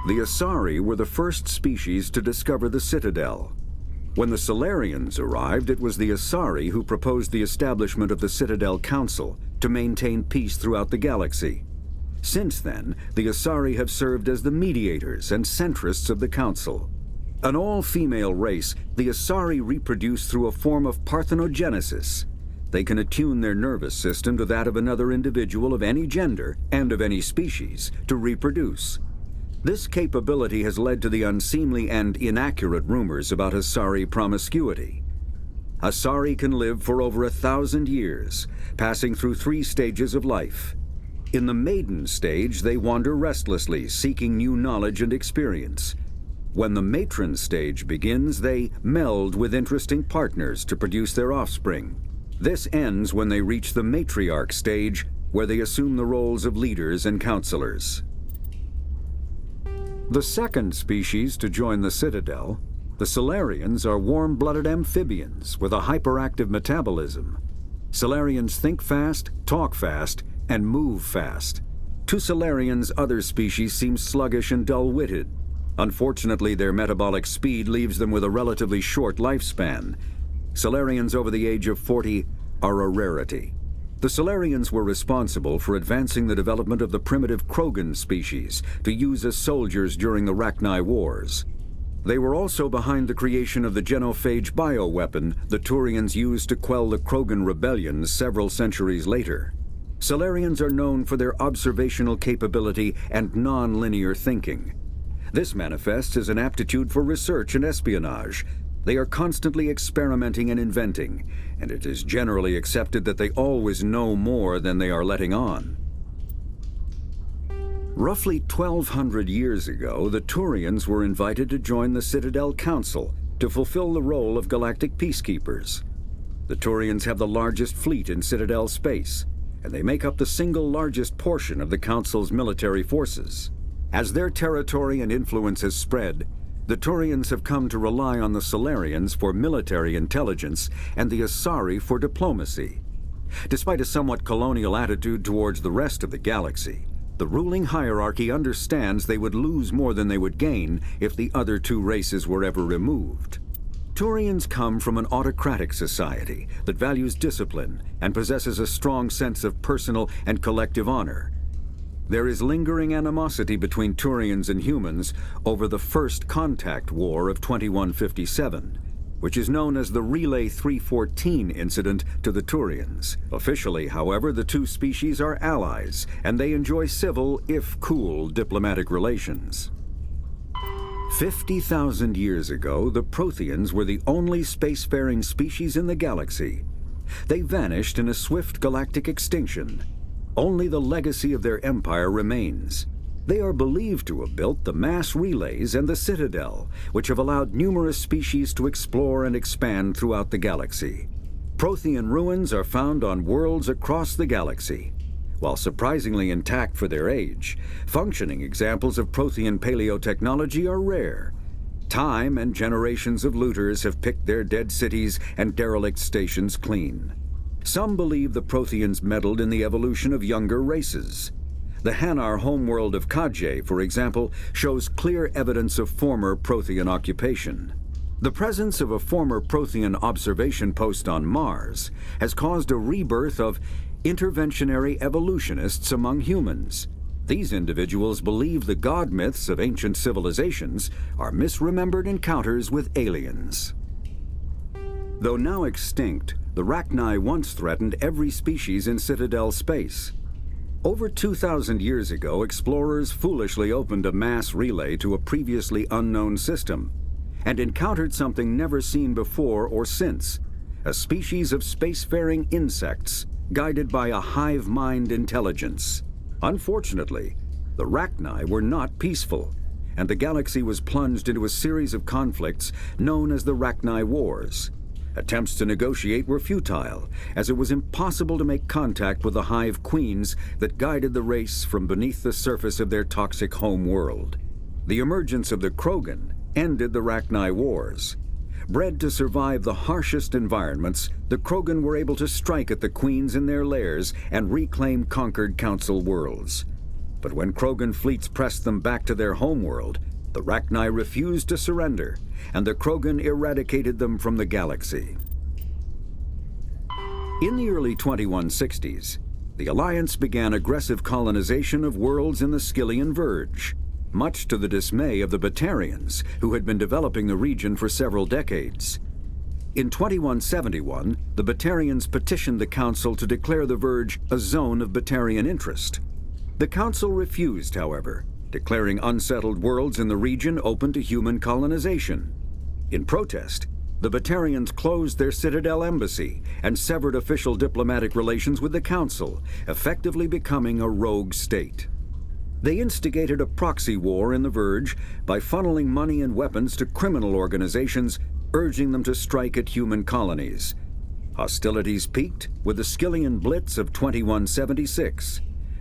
The Asari were the first species to discover the Citadel. When the Solarians arrived, it was the Asari who proposed the establishment of the Citadel Council to maintain peace throughout the galaxy. Since then, the Asari have served as the mediators and centrists of the Council. An all-female race, the Asari reproduce through a form of parthenogenesis. They can attune their nervous system to that of another individual of any gender and of any species to reproduce. This capability has led to the unseemly and inaccurate rumors about Asari promiscuity. Asari can live for over 1,000 years, passing through 3 stages of life. In the maiden stage, they wander restlessly, seeking new knowledge and experience. When the matron stage begins, they meld with interesting partners to produce their offspring. This ends when they reach the matriarch stage, where they assume the roles of leaders and counselors. The second species to join the Citadel, the Solarians, are warm-blooded amphibians with a hyperactive metabolism. Solarians think fast, talk fast, and move fast. To Solarians, other species seem sluggish and dull-witted. Unfortunately, their metabolic speed leaves them with a relatively short lifespan. Solarians over the age of 40 are a rarity. The Solarians were responsible for advancing the development of the primitive Krogan species to use as soldiers during the Rachni Wars. They were also behind the creation of the genophage bioweapon the Turians used to quell the Krogan rebellions several centuries later. Solarians are known for their observational capability and non-linear thinking. This manifests as an aptitude for research and espionage. They are constantly experimenting and inventing, and it is generally accepted that they always know more than they are letting on. Roughly 1,200 years ago, the Turians were invited to join the Citadel Council to fulfill the role of galactic peacekeepers. The Turians have the largest fleet in Citadel space, and they make up the single largest portion of the Council's military forces. As their territory and influence has spread, the Turians have come to rely on the Solarians for military intelligence and the Asari for diplomacy. Despite a somewhat colonial attitude towards the rest of the galaxy, the ruling hierarchy understands they would lose more than they would gain if the other 2 races were ever removed. Turians come from an autocratic society that values discipline and possesses a strong sense of personal and collective honor. There is lingering animosity between Turians and humans over the First Contact War of 2157, which is known as the Relay 314 incident to the Turians. Officially, however, the 2 species are allies, and they enjoy civil, if cool, diplomatic relations. 50,000 years ago, the Protheans were the only spacefaring species in the galaxy. They vanished in a swift galactic extinction. Only the legacy of their empire remains. They are believed to have built the mass relays and the Citadel, which have allowed numerous species to explore and expand throughout the galaxy. Prothean ruins are found on worlds across the galaxy. While surprisingly intact for their age, functioning examples of Prothean paleotechnology are rare. Time and generations of looters have picked their dead cities and derelict stations clean. Some believe the Protheans meddled in the evolution of younger races. The Hanar homeworld of Kajay, for example, shows clear evidence of former Prothean occupation. The presence of a former Prothean observation post on Mars has caused a rebirth of interventionary evolutionists among humans. These individuals believe the god myths of ancient civilizations are misremembered encounters with aliens. Though now extinct, the Rachni once threatened every species in Citadel space. Over 2,000 years ago, explorers foolishly opened a mass relay to a previously unknown system and encountered something never seen before or since, a species of spacefaring insects guided by a hive mind intelligence. Unfortunately, the Rachni were not peaceful, and the galaxy was plunged into a series of conflicts known as the Rachni Wars. Attempts to negotiate were futile, as it was impossible to make contact with the hive queens that guided the race from beneath the surface of their toxic home world. The emergence of the Krogan ended the Rachni Wars. Bred to survive the harshest environments, the Krogan were able to strike at the queens in their lairs and reclaim conquered council worlds. But when Krogan fleets pressed them back to their homeworld, the Rachni refused to surrender, and the Krogan eradicated them from the galaxy. In the early 2160s, the Alliance began aggressive colonization of worlds in the Skyllian Verge, much to the dismay of the Batarians, who had been developing the region for several decades. In 2171, the Batarians petitioned the Council to declare the Verge a zone of Batarian interest. The Council refused, however, declaring unsettled worlds in the region open to human colonization. In protest, the Batarians closed their Citadel embassy and severed official diplomatic relations with the Council, effectively becoming a rogue state. They instigated a proxy war in the Verge by funneling money and weapons to criminal organizations, urging them to strike at human colonies. Hostilities peaked with the Skyllian Blitz of 2176,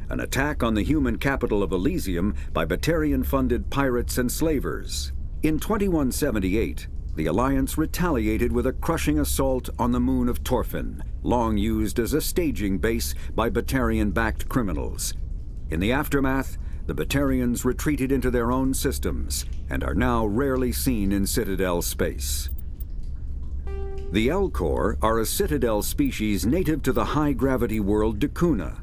an attack on the human capital of Elysium by Batarian-funded pirates and slavers. In 2178, the Alliance retaliated with a crushing assault on the moon of Torfin, long used as a staging base by Batarian-backed criminals. In the aftermath, the Batarians retreated into their own systems and are now rarely seen in Citadel space. The Elcor are a Citadel species native to the high-gravity world Dacuna.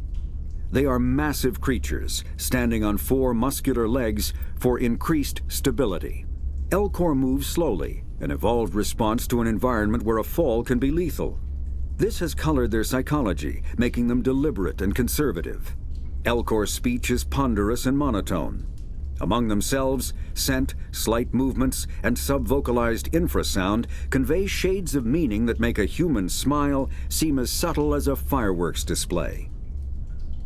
They are massive creatures, standing on 4 muscular legs for increased stability. Elcor move slowly, an evolved response to an environment where a fall can be lethal. This has colored their psychology, making them deliberate and conservative. Elcor speech is ponderous and monotone. Among themselves, scent, slight movements, and subvocalized infrasound convey shades of meaning that make a human smile seem as subtle as a fireworks display.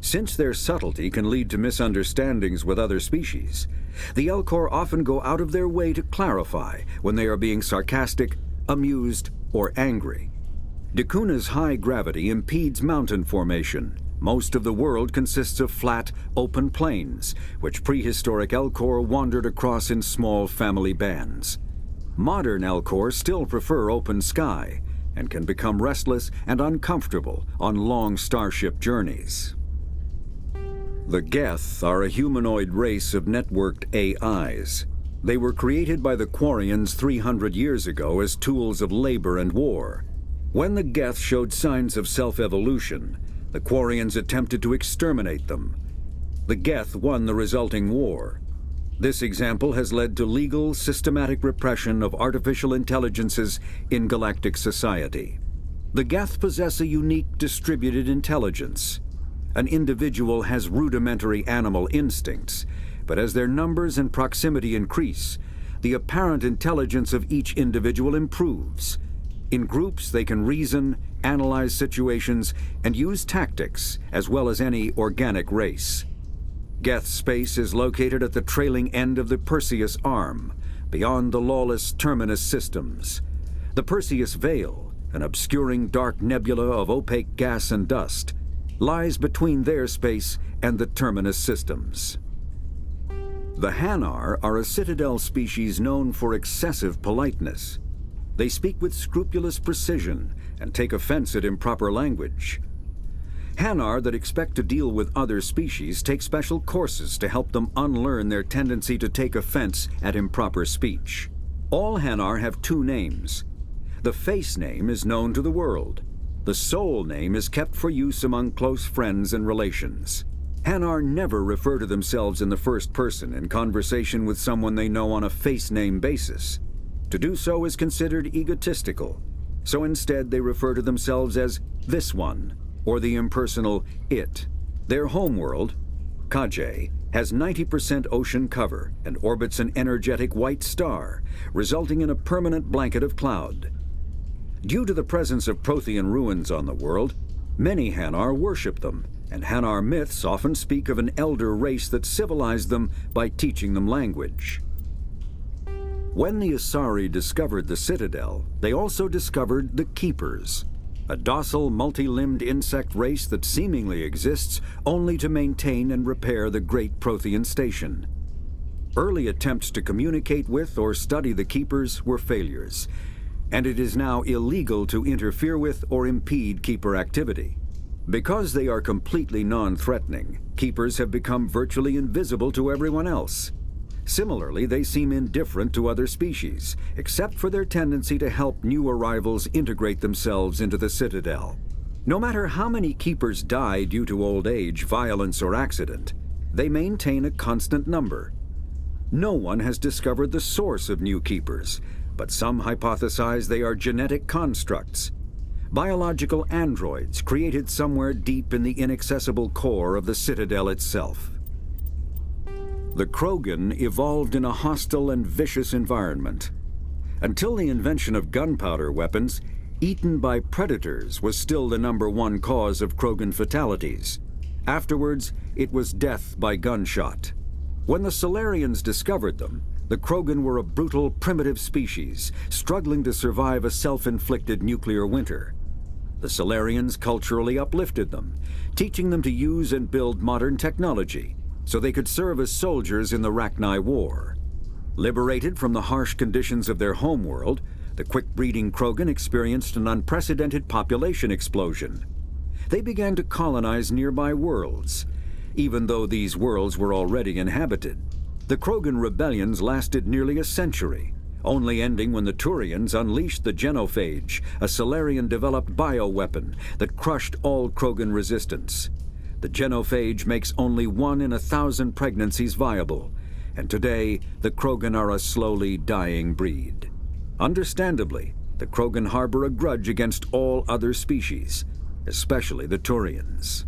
Since their subtlety can lead to misunderstandings with other species, the Elcor often go out of their way to clarify when they are being sarcastic, amused, or angry. Dacuna's high gravity impedes mountain formation. Most of the world consists of flat, open plains, which prehistoric Elcor wandered across in small family bands. Modern Elcor still prefer open sky, and can become restless and uncomfortable on long starship journeys. The Geth are a humanoid race of networked AIs. They were created by the Quarians 300 years ago as tools of labor and war. When the Geth showed signs of self-evolution, the Quarians attempted to exterminate them. The Geth won the resulting war. This example has led to legal, systematic repression of artificial intelligences in galactic society. The Geth possess a unique distributed intelligence. An individual has rudimentary animal instincts, but as their numbers and proximity increase, the apparent intelligence of each individual improves. In groups, they can reason, analyze situations, and use tactics, as well as any organic race. Geth space is located at the trailing end of the Perseus Arm, beyond the lawless Terminus systems. The Perseus Veil, an obscuring dark nebula of opaque gas and dust, lies between their space and the Terminus systems. The Hanar are a Citadel species known for excessive politeness. They speak with scrupulous precision and take offense at improper language. Hanar that expect to deal with other species take special courses to help them unlearn their tendency to take offense at improper speech. All Hanar have 2 names. The face name is known to the world. The soul name is kept for use among close friends and relations. Hanar never refer to themselves in the first person in conversation with someone they know on a face name basis. To do so is considered egotistical, so instead they refer to themselves as this one, or the impersonal it. Their homeworld, Kaje, has 90% ocean cover and orbits an energetic white star, resulting in a permanent blanket of cloud. Due to the presence of Prothean ruins on the world, many Hanar worship them, and Hanar myths often speak of an elder race that civilized them by teaching them language. When the Asari discovered the Citadel, they also discovered the Keepers, a docile, multi-limbed insect race that seemingly exists only to maintain and repair the Great Prothean Station. Early attempts to communicate with or study the Keepers were failures, and it is now illegal to interfere with or impede Keeper activity. Because they are completely non-threatening, keepers have become virtually invisible to everyone else. Similarly, they seem indifferent to other species, except for their tendency to help new arrivals integrate themselves into the Citadel. No matter how many keepers die due to old age, violence, or accident, they maintain a constant number. No one has discovered the source of new keepers, but some hypothesize they are genetic constructs, biological androids created somewhere deep in the inaccessible core of the Citadel itself. The Krogan evolved in a hostile and vicious environment. Until the invention of gunpowder weapons, eaten by predators was still the #1 cause of Krogan fatalities. Afterwards, it was death by gunshot. When the Solarians discovered them, the Krogan were a brutal, primitive species, struggling to survive a self-inflicted nuclear winter. The Solarians culturally uplifted them, teaching them to use and build modern technology, so they could serve as soldiers in the Rachni War. Liberated from the harsh conditions of their homeworld, the quick-breeding Krogan experienced an unprecedented population explosion. They began to colonize nearby worlds, even though these worlds were already inhabited. The Krogan rebellions lasted nearly a century, only ending when the Turians unleashed the Genophage, a Solarian-developed bioweapon that crushed all Krogan resistance. The Genophage makes only 1 in 1,000 pregnancies viable, and today the Krogan are a slowly dying breed. Understandably, the Krogan harbor a grudge against all other species, especially the Turians.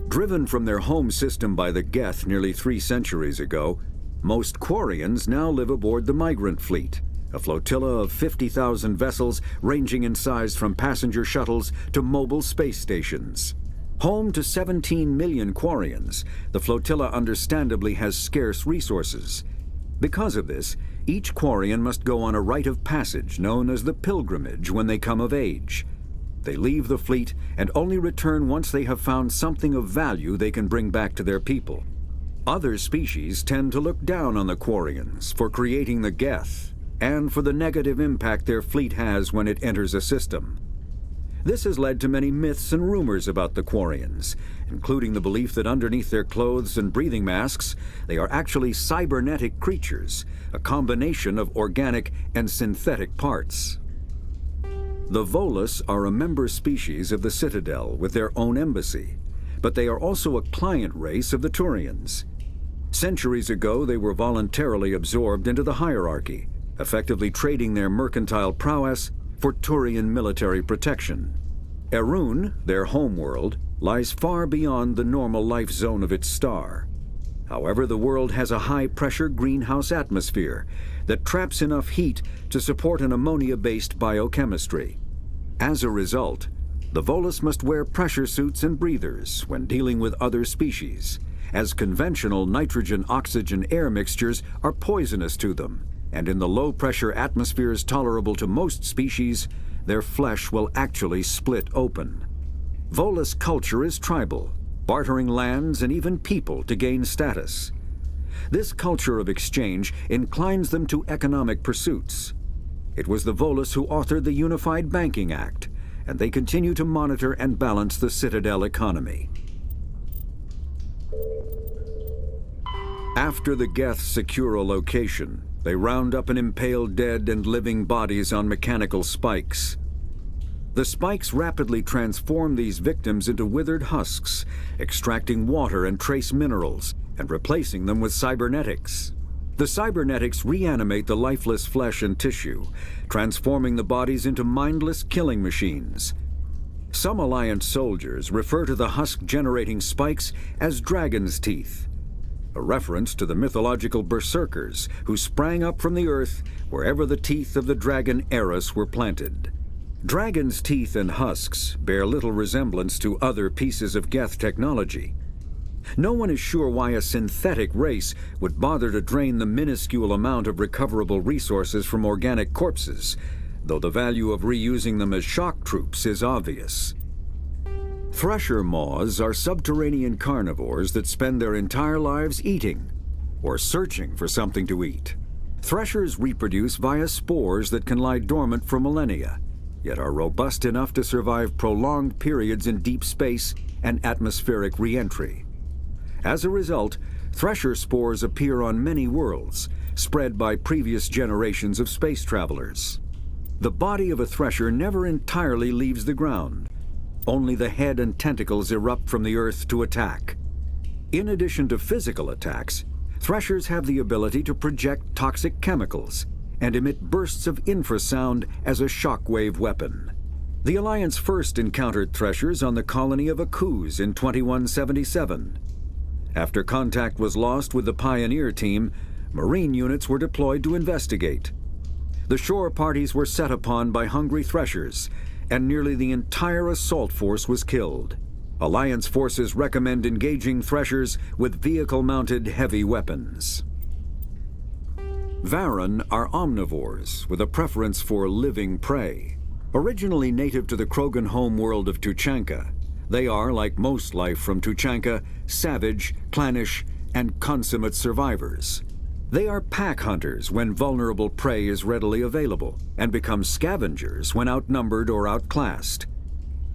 Driven from their home system by the Geth nearly 3 centuries ago, most Quarians now live aboard the Migrant Fleet, a flotilla of 50,000 vessels ranging in size from passenger shuttles to mobile space stations. Home to 17 million Quarians, the flotilla understandably has scarce resources. Because of this, each Quarian must go on a rite of passage known as the pilgrimage when they come of age. They leave the fleet and only return once they have found something of value they can bring back to their people. Other species tend to look down on the Quarians for creating the Geth and for the negative impact their fleet has when it enters a system. This has led to many myths and rumors about the Quarians, including the belief that underneath their clothes and breathing masks, they are actually cybernetic creatures, a combination of organic and synthetic parts. The Volus are a member species of the Citadel with their own embassy, but they are also a client race of the Turians. Centuries ago, they were voluntarily absorbed into the hierarchy, effectively trading their mercantile prowess for Turian military protection. Erun, their homeworld, lies far beyond the normal life zone of its star. However, the world has a high-pressure greenhouse atmosphere that traps enough heat to support an ammonia-based biochemistry. As a result, the Volus must wear pressure suits and breathers when dealing with other species, as conventional nitrogen-oxygen air mixtures are poisonous to them, and in the low-pressure atmospheres tolerable to most species, their flesh will actually split open. Volus culture is tribal, bartering lands and even people to gain status. This culture of exchange inclines them to economic pursuits. It was the Volus who authored the Unified Banking Act, and they continue to monitor and balance the Citadel economy. After the Geth secure a location, they round up and impale dead and living bodies on mechanical spikes. The spikes rapidly transform these victims into withered husks, extracting water and trace minerals, and replacing them with cybernetics. The cybernetics reanimate the lifeless flesh and tissue, transforming the bodies into mindless killing machines. Some Alliance soldiers refer to the husk-generating spikes as dragon's teeth, a reference to the mythological berserkers who sprang up from the earth wherever the teeth of the dragon Eris were planted. Dragon's teeth and husks bear little resemblance to other pieces of Geth technology. No one is sure why a synthetic race would bother to drain the minuscule amount of recoverable resources from organic corpses, though the value of reusing them as shock troops is obvious. Thresher moths are subterranean carnivores that spend their entire lives eating or searching for something to eat. Threshers reproduce via spores that can lie dormant for millennia. yet are robust enough to survive prolonged periods in deep space and atmospheric re-entry. As a result, thresher spores appear on many worlds, spread by previous generations of space travelers. The body of a thresher never entirely leaves the ground. Only the head and tentacles erupt from the Earth to attack. In addition to physical attacks, threshers have the ability to project toxic chemicals and emit bursts of infrasound as a shockwave weapon. The Alliance first encountered threshers on the colony of Akuz in 2177. After contact was lost with the Pioneer team, Marine units were deployed to investigate. The shore parties were set upon by hungry threshers, and nearly the entire assault force was killed. Alliance forces recommend engaging threshers with vehicle-mounted heavy weapons. Varan are omnivores with a preference for living prey. Originally native to the Krogan homeworld of Tuchanka, they are, like most life from Tuchanka, savage, clannish, and consummate survivors. They are pack hunters when vulnerable prey is readily available, and become scavengers when outnumbered or outclassed.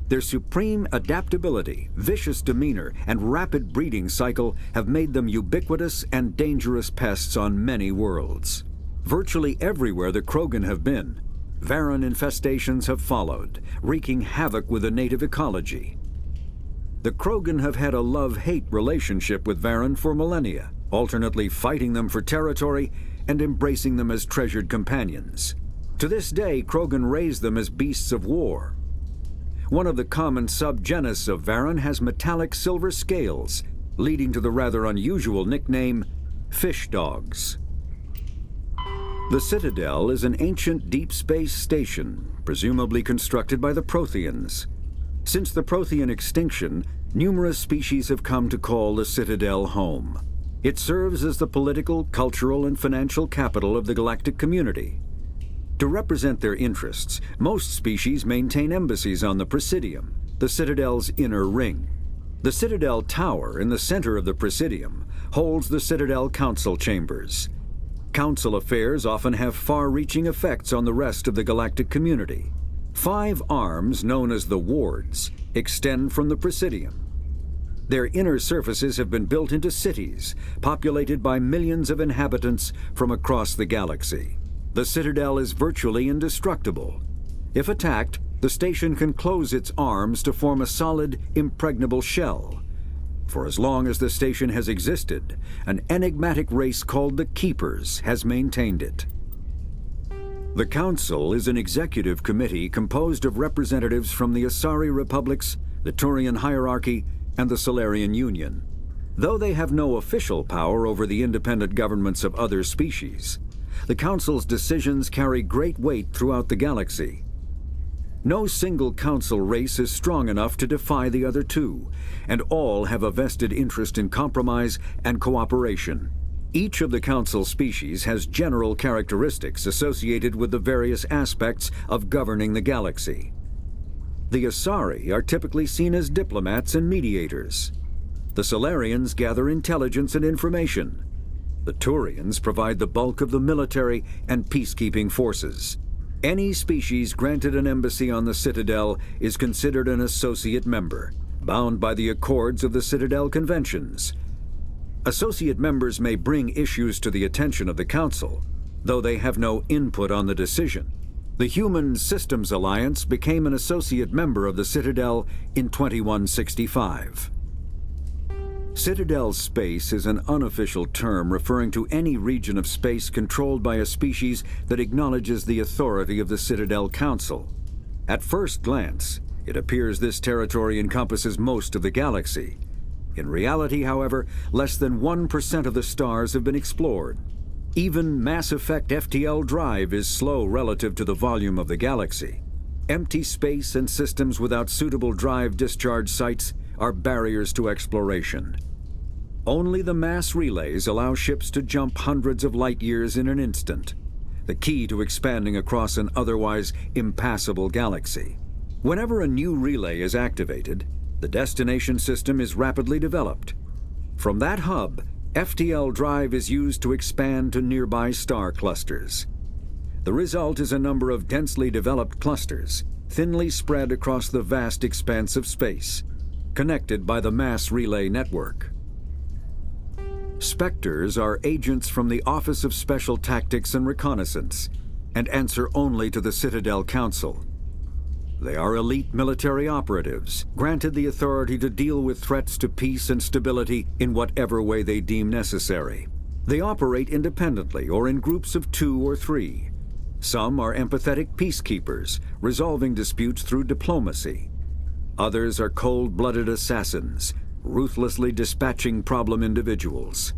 Their supreme adaptability, vicious demeanor, and rapid breeding cycle have made them ubiquitous and dangerous pests on many worlds. Virtually everywhere the Krogan have been, Varan infestations have followed, wreaking havoc with the native ecology. The Krogan have had a love-hate relationship with Varan for millennia, alternately fighting them for territory and embracing them as treasured companions. To this day, Krogan raise them as beasts of war. One of the common subgenus of Varan has metallic silver scales, leading to the rather unusual nickname, fish dogs. The Citadel is an ancient deep space station, presumably constructed by the Protheans. Since the Prothean extinction, numerous species have come to call the Citadel home. It serves as the political, cultural, and financial capital of the galactic community. To represent their interests, most species maintain embassies on the Presidium, the Citadel's inner ring. The Citadel Tower in the center of the Presidium holds the Citadel Council Chambers. Council affairs often have far-reaching effects on the rest of the galactic community. 5 arms, known as the Wards, extend from the Presidium. Their inner surfaces have been built into cities, populated by millions of inhabitants from across the galaxy. The Citadel is virtually indestructible. If attacked, the station can close its arms to form a solid, impregnable shell. For as long as the station has existed, an enigmatic race called the Keepers has maintained it. The Council is an executive committee composed of representatives from the Asari Republics, the Turian Hierarchy, and the Solarian Union. Though they have no official power over the independent governments of other species, the Council's decisions carry great weight throughout the galaxy. No single Council race is strong enough to defy the other two, and all have a vested interest in compromise and cooperation. Each of the Council species has general characteristics associated with the various aspects of governing the galaxy. The Asari are typically seen as diplomats and mediators. The Solarians gather intelligence and information. The Turians provide the bulk of the military and peacekeeping forces. Any species granted an embassy on the Citadel is considered an associate member, bound by the accords of the Citadel Conventions. Associate members may bring issues to the attention of the Council, though they have no input on the decision. The Human Systems Alliance became an associate member of the Citadel in 2165. Citadel space is an unofficial term referring to any region of space controlled by a species that acknowledges the authority of the Citadel Council. At first glance, it appears this territory encompasses most of the galaxy. In reality, however, less than 1% of the stars have been explored. Even Mass Effect FTL drive is slow relative to the volume of the galaxy. Empty space and systems without suitable drive discharge sites are barriers to exploration. Only the mass relays allow ships to jump hundreds of light years in an instant, the key to expanding across an otherwise impassable galaxy. Whenever a new relay is activated, the destination system is rapidly developed. From that hub, FTL drive is used to expand to nearby star clusters. The result is a number of densely developed clusters, thinly spread across the vast expanse of space, connected by the mass relay network. Spectres are agents from the Office of Special Tactics and Reconnaissance, and answer only to the Citadel Council. They are elite military operatives, granted the authority to deal with threats to peace and stability in whatever way they deem necessary. They operate independently or in groups of 2 or 3. Some are empathetic peacekeepers, resolving disputes through diplomacy. Others are cold-blooded assassins, ruthlessly dispatching problem individuals.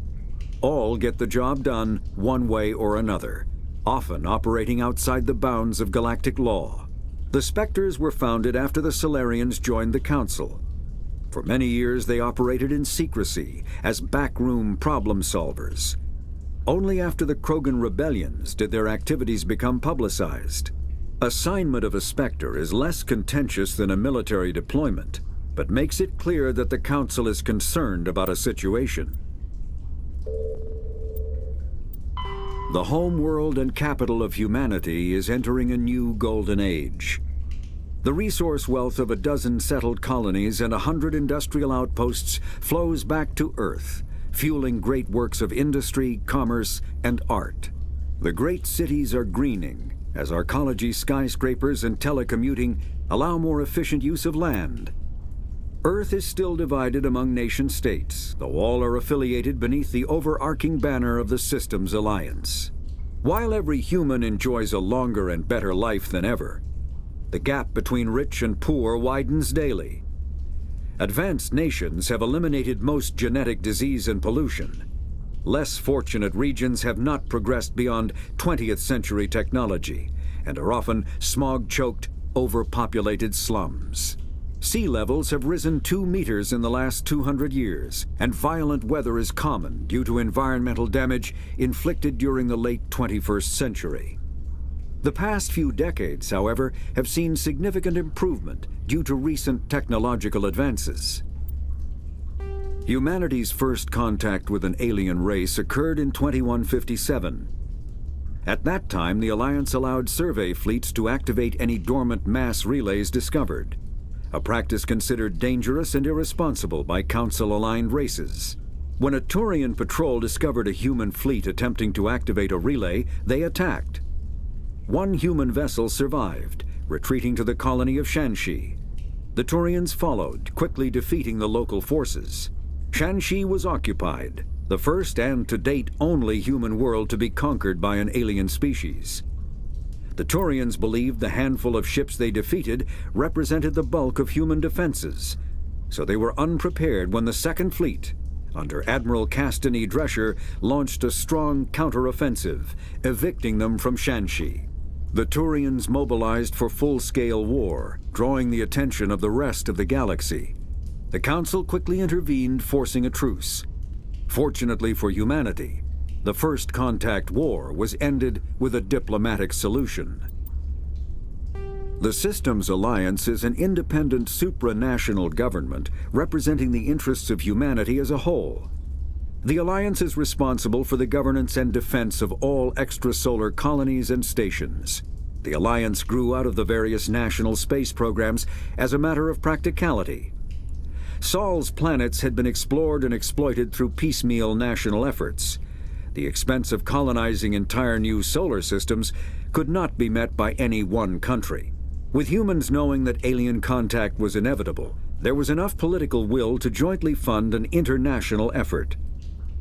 All get the job done one way or another, often operating outside the bounds of galactic law. The Spectres were founded after the Solarians joined the Council. For many years they operated in secrecy as backroom problem solvers. Only after the Krogan rebellions did their activities become publicized. Assignment of a Spectre is less contentious than a military deployment, but makes it clear that the Council is concerned about a situation. The home world and capital of humanity is entering a new golden age. The resource wealth of a dozen settled colonies and 100 industrial outposts flows back to Earth, fueling great works of industry, commerce, and art. The great cities are greening as arcology skyscrapers and telecommuting allow more efficient use of land. Earth is still divided among nation-states, though all are affiliated beneath the overarching banner of the Systems Alliance. While every human enjoys a longer and better life than ever, the gap between rich and poor widens daily. Advanced nations have eliminated most genetic disease and pollution. Less fortunate regions have not progressed beyond 20th century technology and are often smog-choked, overpopulated slums. Sea levels have risen 2 meters in the last 200 years, and violent weather is common due to environmental damage inflicted during the late 21st century. The past few decades, however, have seen significant improvement due to recent technological advances. Humanity's first contact with an alien race occurred in 2157. At that time, the Alliance allowed survey fleets to activate any dormant mass relays discovered, a practice considered dangerous and irresponsible by Council-aligned races. When a Turian patrol discovered a human fleet attempting to activate a relay, they attacked. One human vessel survived, retreating to the colony of Shanxi. The Turians followed, quickly defeating the local forces. Shanxi was occupied, the first and to date only human world to be conquered by an alien species. The Turians believed the handful of ships they defeated represented the bulk of human defenses, so they were unprepared when the Second Fleet, under Admiral Castany Drescher, launched a strong counteroffensive, evicting them from Shanxi. The Turians mobilized for full-scale war, drawing the attention of the rest of the galaxy. The Council quickly intervened, forcing a truce. Fortunately for humanity, the First Contact War was ended with a diplomatic solution. The Systems Alliance is an independent supranational government representing the interests of humanity as a whole. The Alliance is responsible for the governance and defense of all extrasolar colonies and stations. The Alliance grew out of the various national space programs as a matter of practicality. Sol's planets had been explored and exploited through piecemeal national efforts. The expense of colonizing entire new solar systems could not be met by any one country. With humans knowing that alien contact was inevitable, there was enough political will to jointly fund an international effort.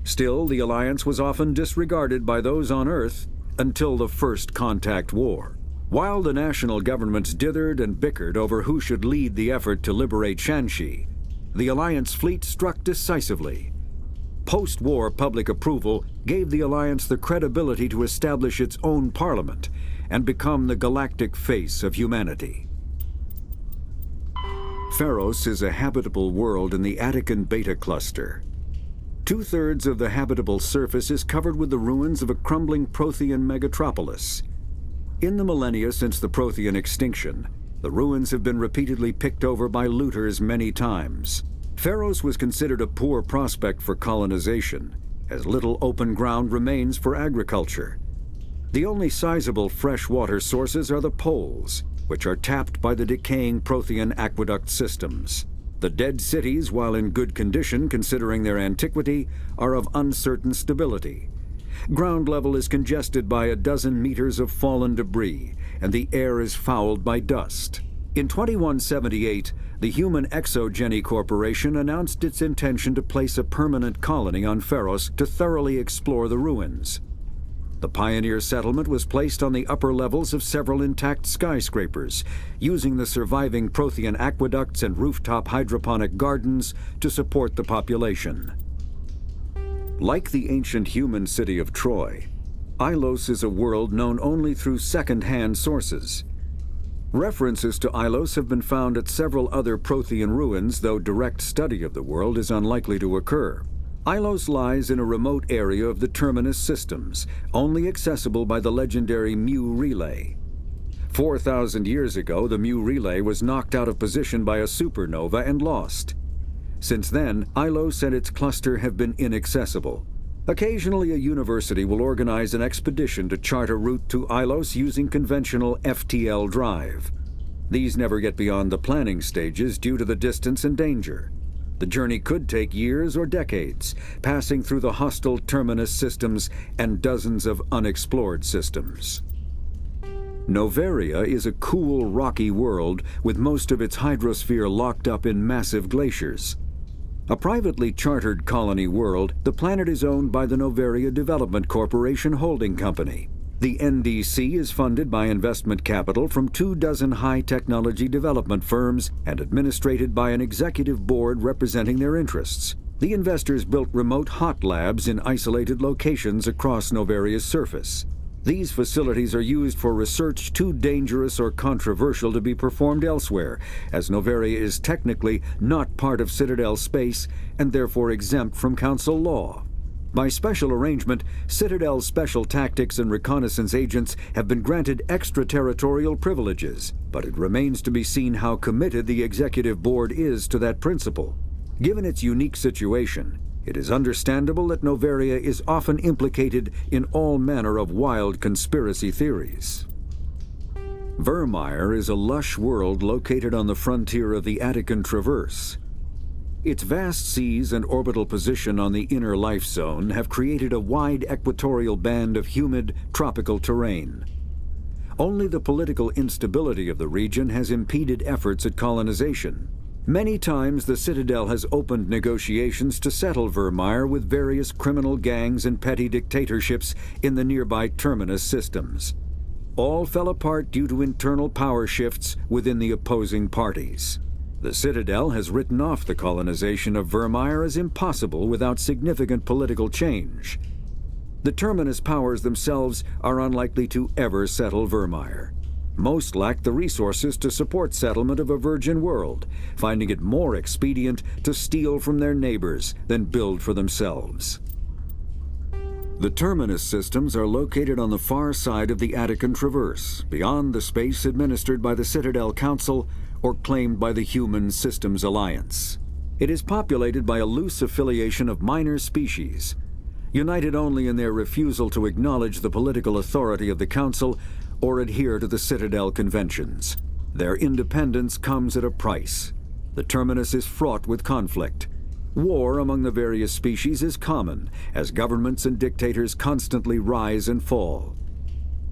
Still, the Alliance was often disregarded by those on Earth until the First Contact War. While the national governments dithered and bickered over who should lead the effort to liberate Shanxi, the Alliance fleet struck decisively. Post-war public approval gave the Alliance the credibility to establish its own parliament and become the galactic face of humanity. Pharos is a habitable world in the Attican Beta Cluster. 2/3 of the habitable surface is covered with the ruins of a crumbling Prothean megatropolis. In the millennia since the Prothean extinction, the ruins have been repeatedly picked over by looters many times. Pharos was considered a poor prospect for colonization, as little open ground remains for agriculture. The only sizable freshwater sources are the poles, which are tapped by the decaying Prothean aqueduct systems. The dead cities, while in good condition considering their antiquity, are of uncertain stability. Ground level is congested by a dozen meters of fallen debris, and the air is fouled by dust. In 2178, the Human Exogeny Corporation announced its intention to place a permanent colony on Pharos to thoroughly explore the ruins. The pioneer settlement was placed on the upper levels of several intact skyscrapers, using the surviving Prothean aqueducts and rooftop hydroponic gardens to support the population. Like the ancient human city of Troy, Ilos is a world known only through second-hand sources. References to Ilos have been found at several other Prothean ruins, though direct study of the world is unlikely to occur. Ilos lies in a remote area of the Terminus systems, only accessible by the legendary Mu relay. 4,000 years ago, the Mu relay was knocked out of position by a supernova and lost. Since then, Ilos and its cluster have been inaccessible. Occasionally, a university will organize an expedition to chart a route to Ilos using conventional FTL drive. These never get beyond the planning stages due to the distance and danger. The journey could take years or decades, passing through the hostile Terminus systems and dozens of unexplored systems. Noveria is a cool, rocky world with most of its hydrosphere locked up in massive glaciers. A privately chartered colony world, the planet is owned by the Noveria Development Corporation Holding Company. The NDC is funded by investment capital from 24 high-technology development firms and administrated by an executive board representing their interests. The investors built remote hot labs in isolated locations across Noveria's surface. These facilities are used for research too dangerous or controversial to be performed elsewhere, as Noveria is technically not part of Citadel space and therefore exempt from Council law. By special arrangement, Citadel's special tactics and reconnaissance agents have been granted extraterritorial privileges, but it remains to be seen how committed the executive board is to that principle. Given its unique situation, it is understandable that Noveria is often implicated in all manner of wild conspiracy theories. Vermeer is a lush world located on the frontier of the Attican Traverse. Its vast seas and orbital position on the inner life zone have created a wide equatorial band of humid, tropical terrain. Only the political instability of the region has impeded efforts at colonization. Many times the Citadel has opened negotiations to settle Vermeer with various criminal gangs and petty dictatorships in the nearby Terminus systems. All fell apart due to internal power shifts within the opposing parties. The Citadel has written off the colonization of Vermeer as impossible without significant political change. The Terminus powers themselves are unlikely to ever settle Vermeer. Most lack the resources to support settlement of a virgin world, finding it more expedient to steal from their neighbors than build for themselves. The Terminus systems are located on the far side of the Attican Traverse, beyond the space administered by the Citadel Council or claimed by the Human Systems Alliance. It is populated by a loose affiliation of minor species, united only in their refusal to acknowledge the political authority of the Council or adhere to the Citadel conventions. Their independence comes at a price. The Terminus is fraught with conflict. War among the various species is common, as governments and dictators constantly rise and fall.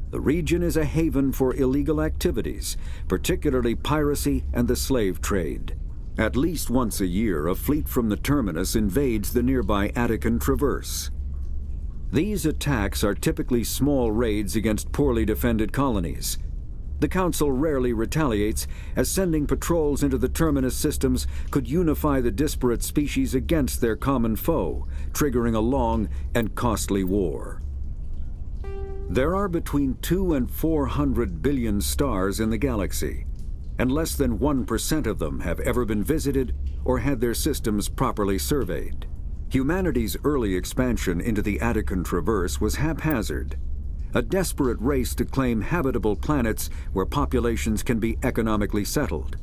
The region is a haven for illegal activities, particularly piracy and the slave trade. At least once a year, a fleet from the Terminus invades the nearby Attican Traverse. These attacks are typically small raids against poorly defended colonies. The Council rarely retaliates, as sending patrols into the Terminus systems could unify the disparate species against their common foe, triggering a long and costly war. There are between 2 and 400 billion stars in the galaxy, and less than 1% of them have ever been visited or had their systems properly surveyed. Humanity's early expansion into the Attican Traverse was haphazard, a desperate race to claim habitable planets where populations can be economically settled.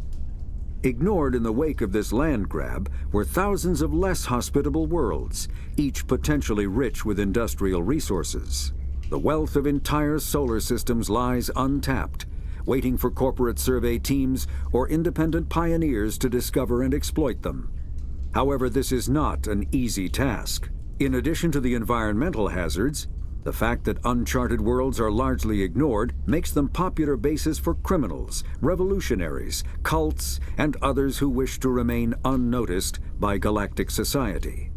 Ignored in the wake of this land grab were thousands of less hospitable worlds, each potentially rich with industrial resources. The wealth of entire solar systems lies untapped, waiting for corporate survey teams or independent pioneers to discover and exploit them. However, this is not an easy task. In addition to the environmental hazards, the fact that uncharted worlds are largely ignored makes them popular bases for criminals, revolutionaries, cults, and others who wish to remain unnoticed by galactic society.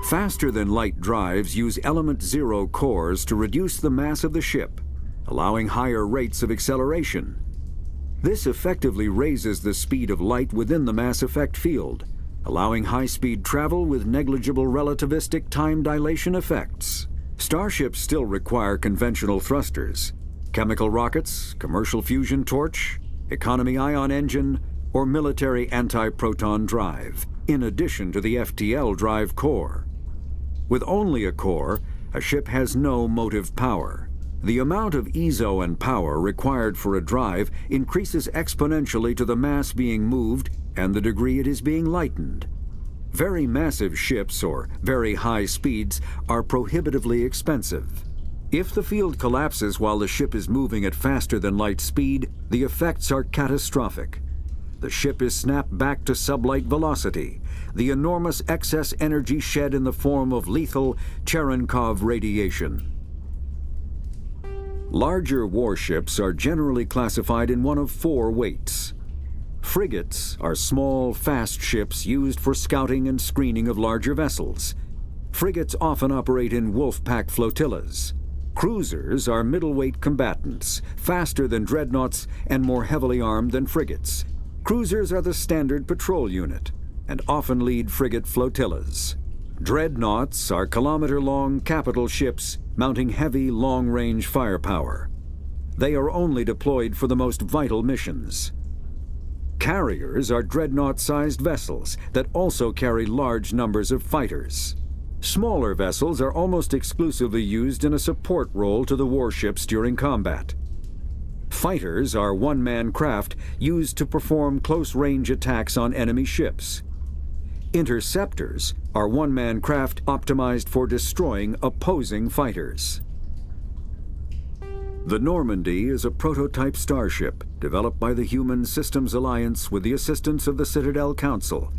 Faster-than-light drives use element zero cores to reduce the mass of the ship, allowing higher rates of acceleration. This effectively raises the speed of light within the mass effect field, allowing high-speed travel with negligible relativistic time dilation effects. Starships still require conventional thrusters, chemical rockets, commercial fusion torch, economy ion engine, or military anti-proton drive, in addition to the FTL drive core. With only a core, a ship has no motive power. The amount of ESO and power required for a drive increases exponentially to the mass being moved and the degree it is being lightened. Very massive ships, or very high speeds, are prohibitively expensive. If the field collapses while the ship is moving at faster than light speed, the effects are catastrophic. The ship is snapped back to sublight velocity, the enormous excess energy shed in the form of lethal Cherenkov radiation. Larger warships are generally classified in one of four weights. Frigates are small, fast ships used for scouting and screening of larger vessels. Frigates often operate in wolf-pack flotillas. Cruisers are middleweight combatants, faster than dreadnoughts and more heavily armed than frigates. Cruisers are the standard patrol unit and often lead frigate flotillas. Dreadnoughts are kilometer-long capital ships mounting heavy, long-range firepower. They are only deployed for the most vital missions. Carriers are dreadnought-sized vessels that also carry large numbers of fighters. Smaller vessels are almost exclusively used in a support role to the warships during combat. Fighters are one-man craft used to perform close-range attacks on enemy ships. Interceptors are one-man craft optimized for destroying opposing fighters. The Normandy is a prototype starship developed by the Human Systems Alliance with the assistance of the Citadel Council.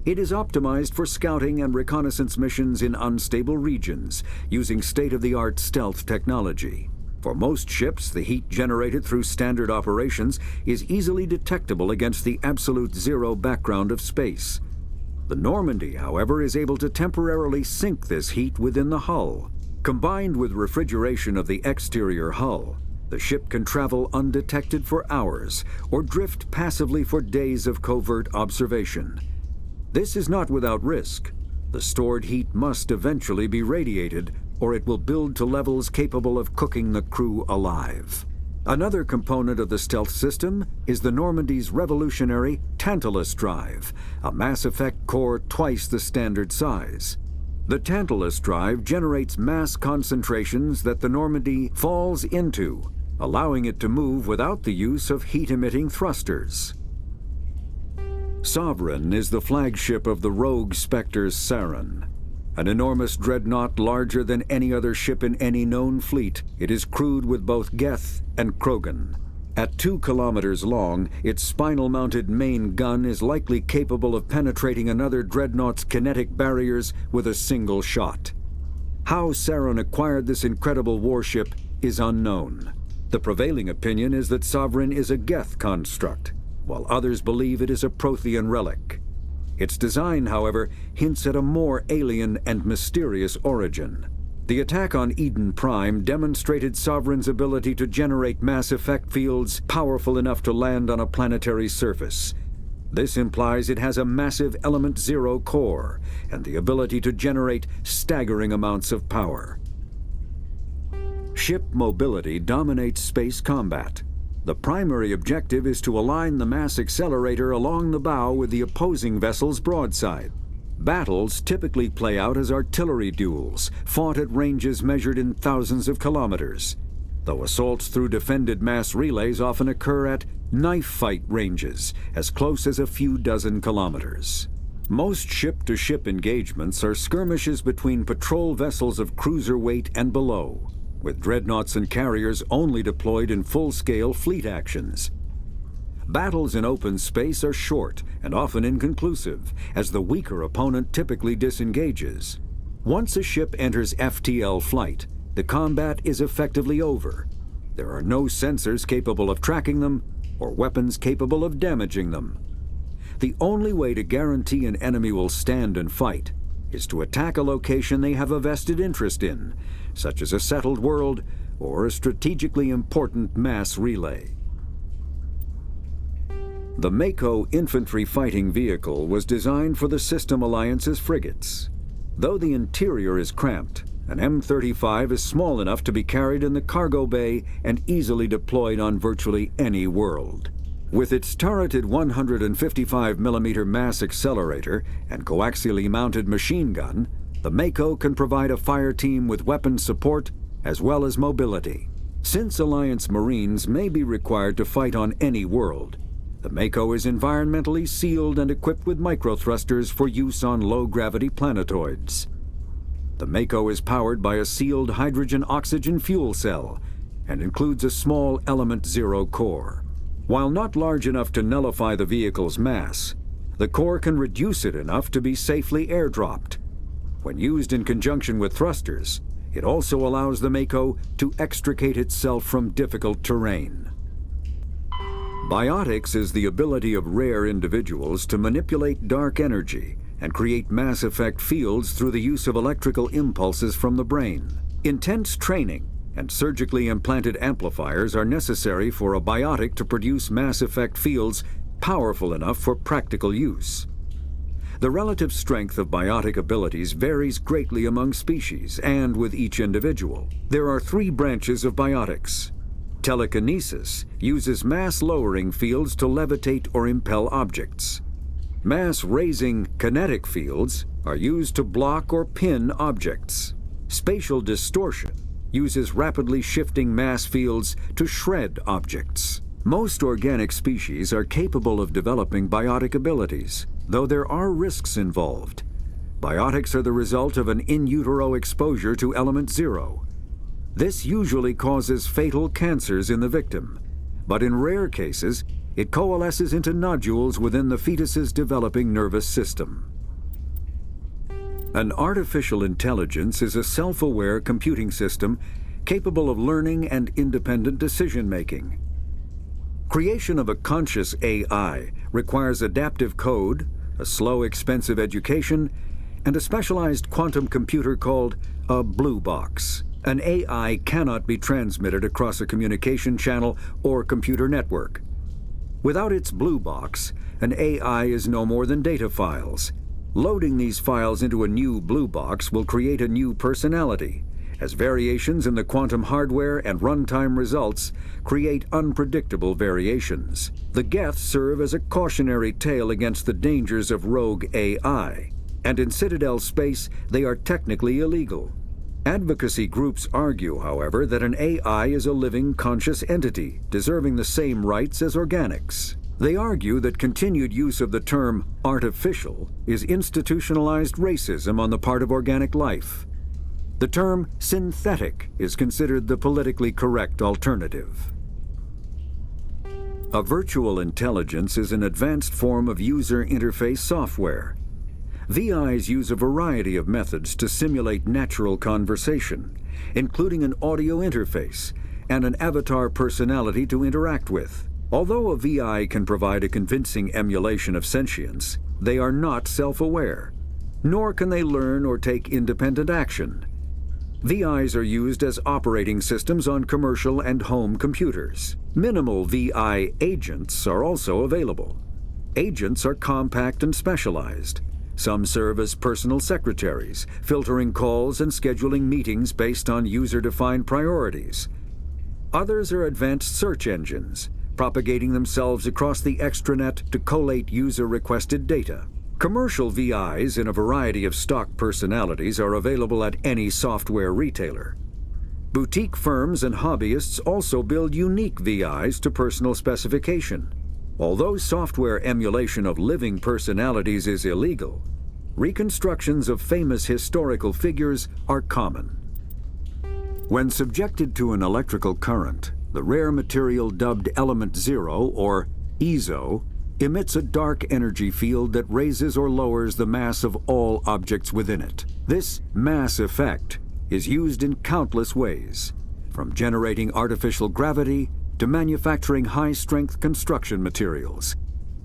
It is optimized for scouting and reconnaissance missions in unstable regions using state-of-the-art stealth technology. For most ships, the heat generated through standard operations is easily detectable against the absolute zero background of space. The Normandy, however, is able to temporarily sink this heat within the hull. Combined with refrigeration of the exterior hull, the ship can travel undetected for hours or drift passively for days of covert observation. This is not without risk. The stored heat must eventually be radiated, or it will build to levels capable of cooking the crew alive. Another component of the stealth system is the Normandy's revolutionary Tantalus drive, a mass effect core twice the standard size. The Tantalus drive generates mass concentrations that the Normandy falls into, allowing it to move without the use of heat-emitting thrusters. Sovereign is the flagship of the rogue Spectre's Sarin. An enormous dreadnought larger than any other ship in any known fleet, it is crewed with both Geth and Krogan. At 2 kilometers long, its spinal-mounted main gun is likely capable of penetrating another dreadnought's kinetic barriers with a single shot. How Sarin acquired this incredible warship is unknown. The prevailing opinion is that Sovereign is a Geth construct, while others believe it is a Prothean relic. Its design, however, hints at a more alien and mysterious origin. The attack on Eden Prime demonstrated Sovereign's ability to generate mass effect fields powerful enough to land on a planetary surface. This implies it has a massive element zero core and the ability to generate staggering amounts of power. Ship mobility dominates space combat. The primary objective is to align the mass accelerator along the bow with the opposing vessel's broadside. Battles typically play out as artillery duels, fought at ranges measured in thousands of kilometers, though assaults through defended mass relays often occur at knife fight ranges, as close as a few dozen kilometers. Most ship-to-ship engagements are skirmishes between patrol vessels of cruiser weight and below, with dreadnoughts and carriers only deployed in full-scale fleet actions. Battles in open space are short and often inconclusive, as the weaker opponent typically disengages. Once a ship enters FTL flight, the combat is effectively over. There are no sensors capable of tracking them or weapons capable of damaging them. The only way to guarantee an enemy will stand and fight is to attack a location they have a vested interest in, such as a settled world or a strategically important mass relay. The Mako infantry fighting vehicle was designed for the System Alliance's frigates. Though the interior is cramped, an M35 is small enough to be carried in the cargo bay and easily deployed on virtually any world. With its turreted 155mm mass accelerator and coaxially mounted machine gun, the Mako can provide a fire team with weapon support as well as mobility. Since Alliance Marines may be required to fight on any world, the Mako is environmentally sealed and equipped with microthrusters for use on low-gravity planetoids. The Mako is powered by a sealed hydrogen-oxygen fuel cell and includes a small Element 0 core. While not large enough to nullify the vehicle's mass, the core can reduce it enough to be safely airdropped. When used in conjunction with thrusters, it also allows the Mako to extricate itself from difficult terrain. Biotics is the ability of rare individuals to manipulate dark energy and create mass effect fields through the use of electrical impulses from the brain. Intense training and surgically implanted amplifiers are necessary for a biotic to produce mass effect fields powerful enough for practical use. The relative strength of biotic abilities varies greatly among species and with each individual. There are 3 branches of biotics. Telekinesis uses mass-lowering fields to levitate or impel objects. Mass-raising kinetic fields are used to block or pin objects. Spatial distortion uses rapidly shifting mass fields to shred objects. Most organic species are capable of developing biotic abilities, though there are risks involved. Biotics are the result of an in utero exposure to Element 0. This usually causes fatal cancers in the victim, but in rare cases, it coalesces into nodules within the fetus's developing nervous system. An artificial intelligence is a self-aware computing system capable of learning and independent decision-making. Creation of a conscious AI requires adaptive code, a slow, expensive education, and a specialized quantum computer called a blue box. An AI cannot be transmitted across a communication channel or computer network. Without its blue box, an AI is no more than data files. Loading these files into a new blue box will create a new personality, as variations in the quantum hardware and runtime results create unpredictable variations. The Geth serve as a cautionary tale against the dangers of rogue AI, and in Citadel space they are technically illegal. Advocacy groups argue, however, that an AI is a living, conscious entity, deserving the same rights as organics. They argue that continued use of the term artificial is institutionalized racism on the part of organic life. The term synthetic is considered the politically correct alternative. A virtual intelligence is an advanced form of user interface software. VIs use a variety of methods to simulate natural conversation, including an audio interface and an avatar personality to interact with. Although a VI can provide a convincing emulation of sentience, they are not self-aware, nor can they learn or take independent action. VIs are used as operating systems on commercial and home computers. Minimal VI agents are also available. Agents are compact and specialized. Some serve as personal secretaries, filtering calls and scheduling meetings based on user-defined priorities. Others are advanced search engines, propagating themselves across the extranet to collate user-requested data. Commercial VIs in a variety of stock personalities are available at any software retailer. Boutique firms and hobbyists also build unique VIs to personal specification. Although software emulation of living personalities is illegal, reconstructions of famous historical figures are common. When subjected to an electrical current, the rare material dubbed Element Zero, or EZO, emits a dark energy field that raises or lowers the mass of all objects within it. This mass effect is used in countless ways, from generating artificial gravity to manufacturing high-strength construction materials.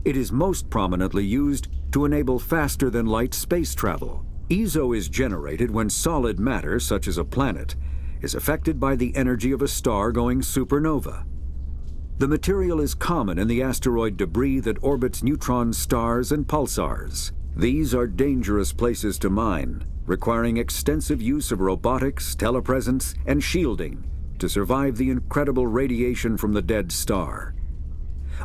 It is most prominently used to enable faster-than-light space travel. EZO is generated when solid matter, such as a planet, is affected by the energy of a star going supernova. The material is common in the asteroid debris that orbits neutron stars and pulsars. These are dangerous places to mine, requiring extensive use of robotics, telepresence, and shielding to survive the incredible radiation from the dead star.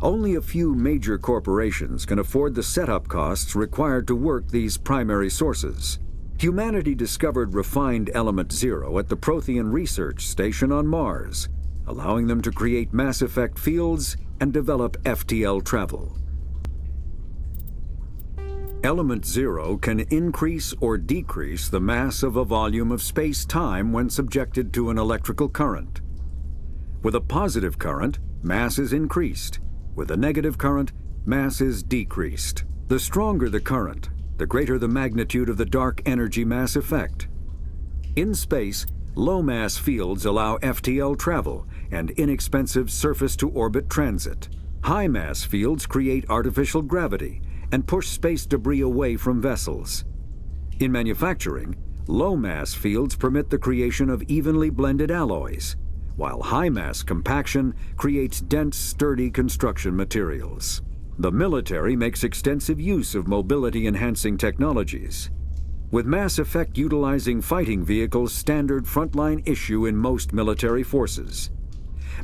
Only a few major corporations can afford the setup costs required to work these primary sources. Humanity discovered refined Element Zero at the Prothean Research Station on Mars, allowing them to create mass effect fields and develop FTL travel. Element Zero can increase or decrease the mass of a volume of space-time when subjected to an electrical current. With a positive current, mass is increased. With a negative current, mass is decreased. The stronger the current, the greater the magnitude of the dark energy mass effect. In space, low-mass fields allow FTL travel and inexpensive surface-to-orbit transit. High-mass fields create artificial gravity and push space debris away from vessels. In manufacturing, low-mass fields permit the creation of evenly blended alloys, while high-mass compaction creates dense, sturdy construction materials. The military makes extensive use of mobility-enhancing technologies, with mass effect utilizing fighting vehicles standard frontline issue in most military forces.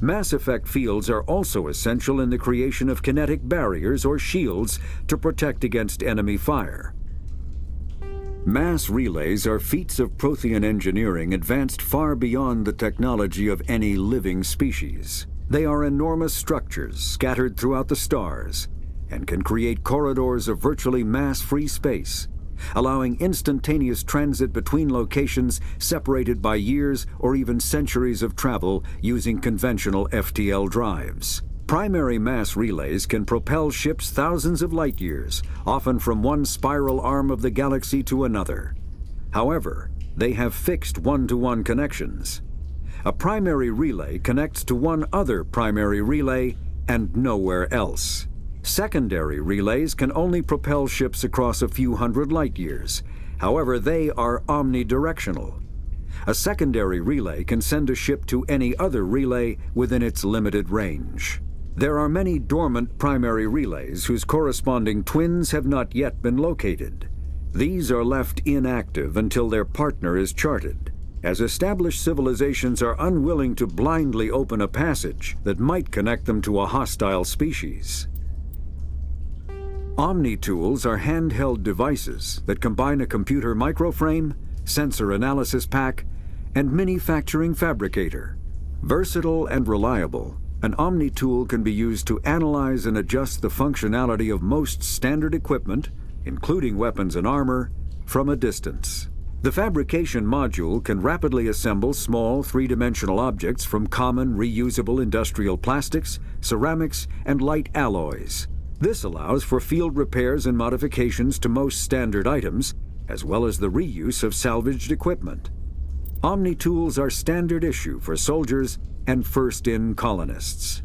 Mass effect fields are also essential in the creation of kinetic barriers or shields to protect against enemy fire. Mass relays are feats of Prothean engineering advanced far beyond the technology of any living species. They are enormous structures scattered throughout the stars and can create corridors of virtually mass-free space, allowing instantaneous transit between locations separated by years or even centuries of travel using conventional FTL drives. Primary mass relays can propel ships thousands of light years, often from one spiral arm of the galaxy to another. However, they have fixed one-to-one connections. A primary relay connects to one other primary relay and nowhere else. Secondary relays can only propel ships across a few hundred light years. However, they are omnidirectional. A secondary relay can send a ship to any other relay within its limited range. There are many dormant primary relays whose corresponding twins have not yet been located. These are left inactive until their partner is charted, as established civilizations are unwilling to blindly open a passage that might connect them to a hostile species. Omni-tools are handheld devices that combine a computer microframe, sensor analysis pack, and manufacturing fabricator. Versatile and reliable, an Omni-tool can be used to analyze and adjust the functionality of most standard equipment, including weapons and armor, from a distance. The fabrication module can rapidly assemble small three-dimensional objects from common reusable industrial plastics, ceramics, and light alloys. This allows for field repairs and modifications to most standard items, as well as the reuse of salvaged equipment. Omni-tools are standard issue for soldiers and first-in colonists.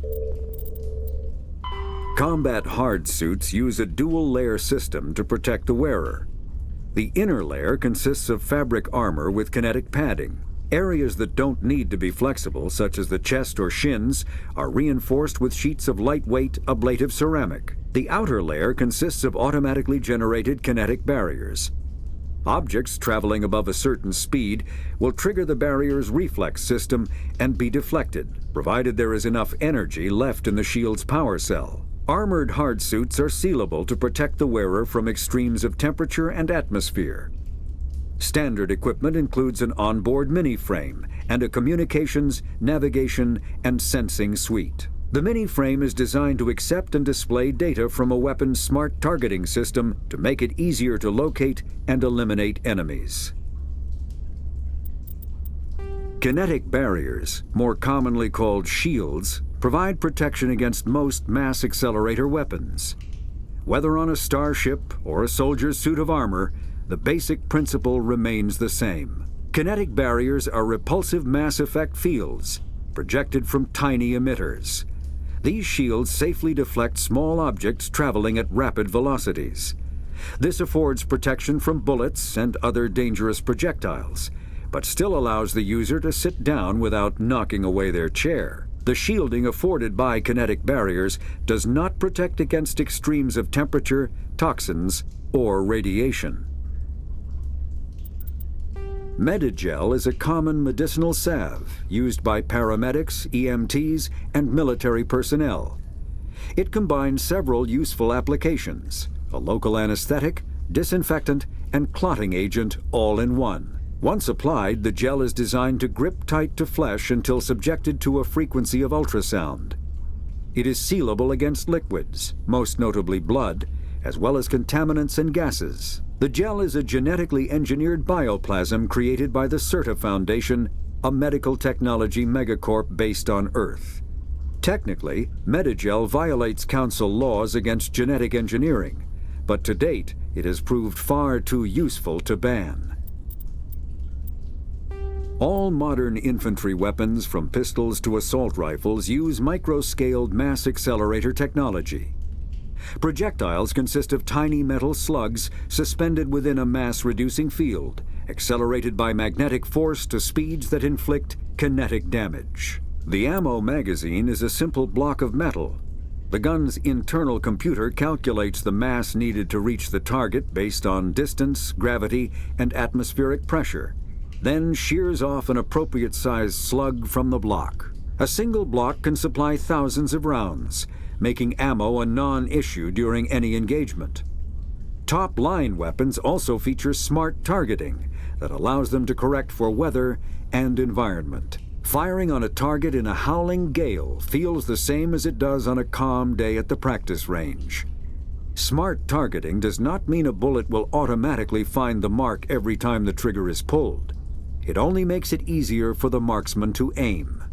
Combat hard suits use a dual-layer system to protect the wearer. The inner layer consists of fabric armor with kinetic padding. Areas that don't need to be flexible, such as the chest or shins, are reinforced with sheets of lightweight, ablative ceramic. The outer layer consists of automatically generated kinetic barriers. Objects traveling above a certain speed will trigger the barrier's reflex system and be deflected, provided there is enough energy left in the shield's power cell. Armored hard suits are sealable to protect the wearer from extremes of temperature and atmosphere. Standard equipment includes an onboard mini-frame and a communications, navigation, and sensing suite. The mini-frame is designed to accept and display data from a weapon's smart targeting system to make it easier to locate and eliminate enemies. Kinetic barriers, more commonly called shields, provide protection against most mass accelerator weapons. Whether on a starship or a soldier's suit of armor, the basic principle remains the same. Kinetic barriers are repulsive mass effect fields, projected from tiny emitters. These shields safely deflect small objects traveling at rapid velocities. This affords protection from bullets and other dangerous projectiles, but still allows the user to sit down without knocking away their chair. The shielding afforded by kinetic barriers does not protect against extremes of temperature, toxins, or radiation. Medigel is a common medicinal salve used by paramedics, EMTs, and military personnel. It combines several useful applications: a local anesthetic, disinfectant, and clotting agent all in one. Once applied, the gel is designed to grip tight to flesh until subjected to a frequency of ultrasound. It is sealable against liquids, most notably blood, as well as contaminants and gases. The gel is a genetically engineered bioplasm created by the CERTA Foundation, a medical technology megacorp based on Earth. Technically, Medigel violates Council laws against genetic engineering, but to date, it has proved far too useful to ban. All modern infantry weapons, from pistols to assault rifles, use micro-scaled mass accelerator technology. Projectiles consist of tiny metal slugs suspended within a mass-reducing field, accelerated by magnetic force to speeds that inflict kinetic damage. The ammo magazine is a simple block of metal. The gun's internal computer calculates the mass needed to reach the target based on distance, gravity, and atmospheric pressure, then shears off an appropriate-sized slug from the block. A single block can supply thousands of rounds, making ammo a non-issue during any engagement. Top-line weapons also feature smart targeting that allows them to correct for weather and environment. Firing on a target in a howling gale feels the same as it does on a calm day at the practice range. Smart targeting does not mean a bullet will automatically find the mark every time the trigger is pulled. It only makes it easier for the marksman to aim.